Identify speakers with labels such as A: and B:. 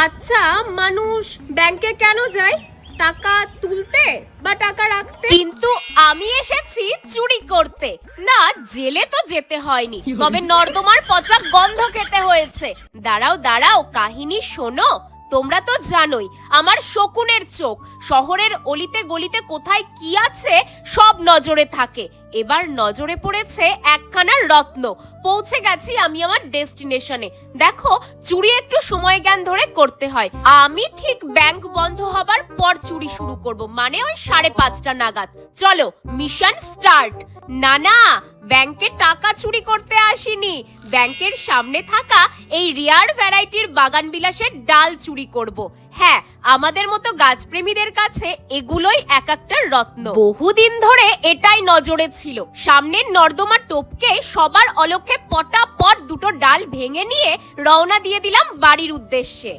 A: আচ্ছা, মানুষ ব্যাংকে কেন যায়? টাকা তুলতে বা টাকা রাখতে?
B: কিন্তু আমি এসেছি চুরি করতে। না, জেলে তো যেতে হয়নি, তবে নর্দমার পচা গন্ধ খেতে হয়েছে। দাঁড়াও দাঁড়াও, কাহিনী শোনো। তোমরা তো জানোই আমার শকুনের চোখ, শহরের অলিতে গলিতে কোথায় কি আছে সব নজরে থাকে। এবার নজরে পড়েছে একখানা রত্ন। পৌঁছে গেছি আমি আমার ডেস্টিনেশনে। দেখো, চুরি একটু সময় জ্ঞান ধরে করতে হয়। আমি ঠিক ব্যাংক বন্ধ হবার পর চুরি শুরু করব, মানে ওই 5:30 নাগাদ। চলো, মিশন স্টার্ট। না না, ব্যাংকে টাকা চুরি করতে আসিনি, ব্যাংকের সামনে থাকা এই রিয়ার ভ্যারাইটির বাগান বিলাসের ডাল চুরি করব। হ্যাঁ, আমাদের মতো গাছপ্রেমীদের কাছে এগুলোই এক একটা রত্ন। বহুদিন ধরে এটাই নজরে ছিল। সামনের নর্দমা টপকে সবার অলক্ষ্যে পটাপট দুটো ডাল ভেঙে নিয়ে রওনা দিয়ে দিলাম বাড়ির উদ্দেশ্যে।